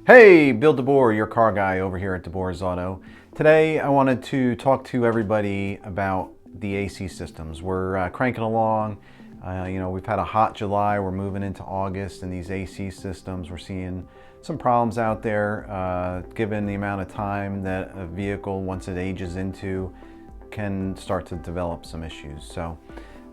Hey, Bill DeBoer, your car guy over here at DeBoer's Auto. Today I wanted to talk to everybody about the AC systems. We're cranking along. We've had a hot July, we're moving into August, and these AC systems, we're seeing some problems out there given the amount of time that a vehicle, once it ages into, can start to develop some issues. So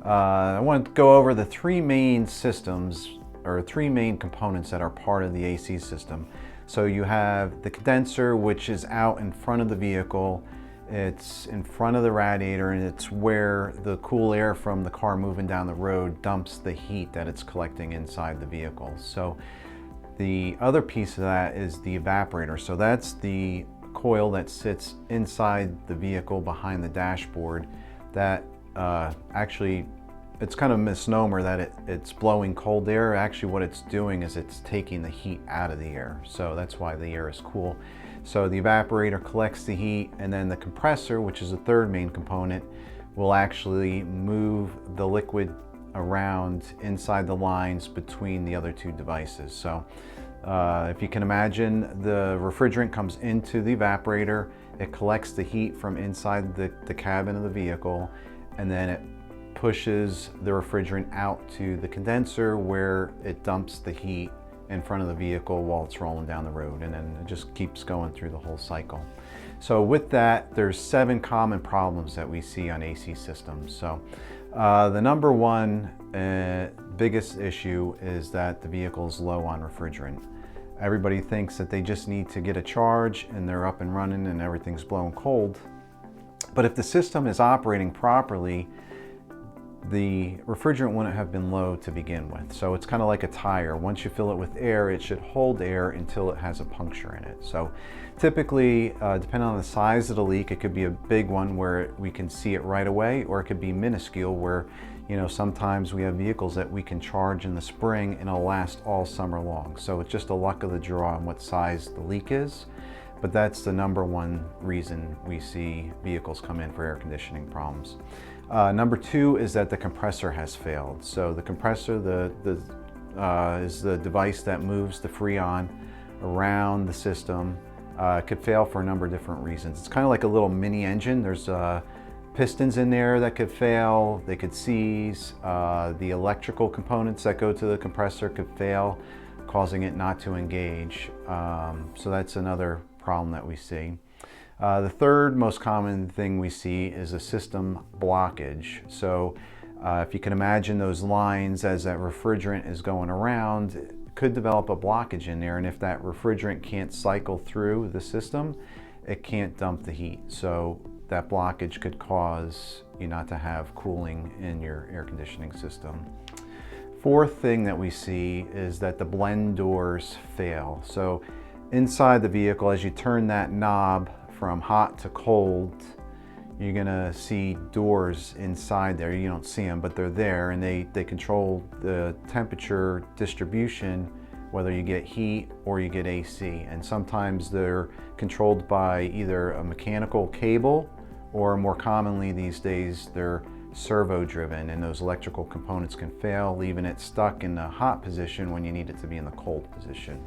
I want to go over the three main systems or three main components that are part of the AC system. So you have the condenser, which is out in front of the vehicle. It's in front of the radiator, and it's where the cool air from the car moving down the road dumps the heat that it's collecting inside the vehicle. So the other piece of that is the evaporator. So that's the coil that sits inside the vehicle behind the dashboard that actually, it's kind of a misnomer that it's blowing cold air. Actually, what it's doing is it's taking the heat out of the air. So that's why the air is cool. So the evaporator collects the heat, and then the compressor, which is the third main component, will actually move the liquid around inside the lines between the other two devices. So if you can imagine, the refrigerant comes into the evaporator, it collects the heat from inside the cabin of the vehicle, and then it pushes the refrigerant out to the condenser where it dumps the heat in front of the vehicle while it's rolling down the road, and then it just keeps going through the whole cycle. So with that, there's 7 common problems that we see on AC systems. So the number one biggest issue is that the vehicle is low on refrigerant. Everybody thinks that they just need to get a charge and they're up and running and everything's blowing cold. But if the system is operating properly, the refrigerant wouldn't have been low to begin with. So it's kind of like a tire. Once you fill it with air, it should hold air until it has a puncture in it. So typically, depending on the size of the leak, it could be a big one where we can see it right away, or it could be minuscule where, sometimes we have vehicles that we can charge in the spring and it'll last all summer long. So it's just a luck of the draw on what size the leak is. But that's the number one reason we see vehicles come in for air conditioning problems. Number two is that the compressor has failed. So the compressor is the device that moves the Freon around the system. It could fail for a number of different reasons. It's kind of like a little mini engine. There's pistons in there that could fail, they could seize. The electrical components that go to the compressor could fail, causing it not to engage. So that's another problem that we see. The third most common thing we see is a system blockage. So if you can imagine those lines as that refrigerant is going around, it could develop a blockage in there, and if that refrigerant can't cycle through the system, it can't dump the heat. So that blockage could cause you not to have cooling in your air conditioning system. Fourth thing that we see is that the blend doors fail. So inside the vehicle, as you turn that knob from hot to cold, you're gonna see doors inside there. You don't see them, but they're there, and they control the temperature distribution, whether you get heat or you get AC. And sometimes they're controlled by either a mechanical cable, or more commonly these days, they're servo driven, and those electrical components can fail, leaving it stuck in the hot position when you need it to be in the cold position.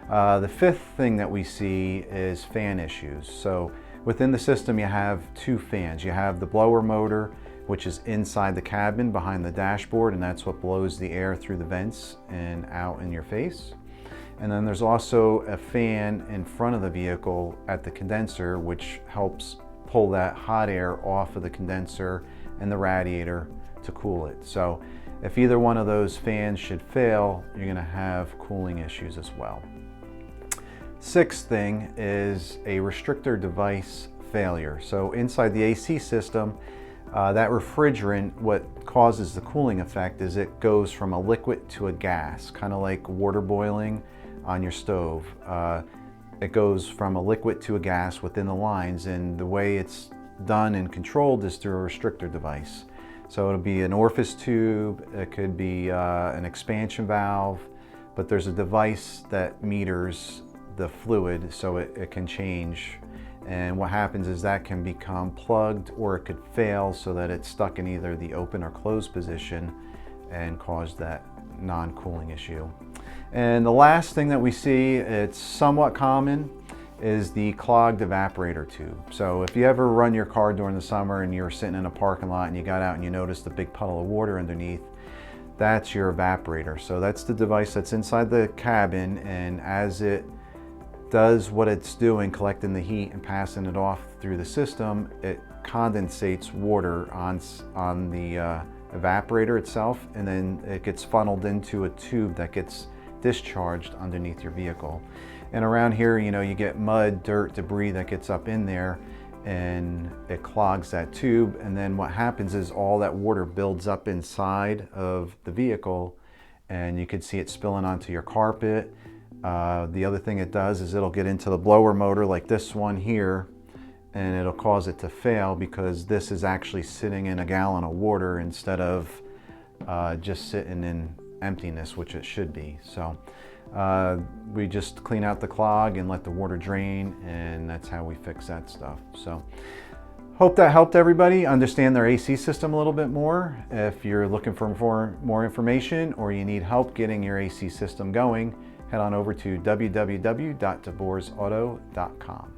The fifth thing that we see is fan issues. So within the system, you have 2 fans. You have the blower motor, which is inside the cabin behind the dashboard, and that's what blows the air through the vents and out in your face. And then there's also a fan in front of the vehicle at the condenser, which helps pull that hot air off of the condenser and the radiator to cool it. So if either one of those fans should fail, you're going to have cooling issues as well. Sixth thing is a restrictor device failure. So inside the AC system, that refrigerant, what causes the cooling effect is it goes from a liquid to a gas, kind of like water boiling on your stove. It goes from a liquid to a gas within the lines, and the way it's done and controlled is through a restrictor device. So it'll be an orifice tube, it could be an expansion valve, but there's a device that meters the fluid so it can change. And what happens is that can become plugged, or it could fail so that it's stuck in either the open or closed position and cause that non-cooling issue. And the last thing that we see, it's somewhat common, is the clogged evaporator tube. So if you ever run your car during the summer and you're sitting in a parking lot and you got out and you noticed the big puddle of water underneath, that's your evaporator. So that's the device that's inside the cabin, and as it does what it's doing, collecting the heat and passing it off through the system, it condensates water on the evaporator itself, and then it gets funneled into a tube that gets discharged underneath your vehicle. And around here, you know, you get mud, dirt, debris that gets up in there, and it clogs that tube. And then what happens is all that water builds up inside of the vehicle, and you can see it spilling onto your carpet. The other thing it does is it'll get into the blower motor like this one here, and it'll cause it to fail because this is actually sitting in a gallon of water instead of just sitting in emptiness, which it should be. So we just clean out the clog and let the water drain, and that's how we fix that stuff. So hope that helped everybody understand their AC system a little bit more. If you're looking for more information or you need help getting your AC system going, head on over to www.deborsauto.com.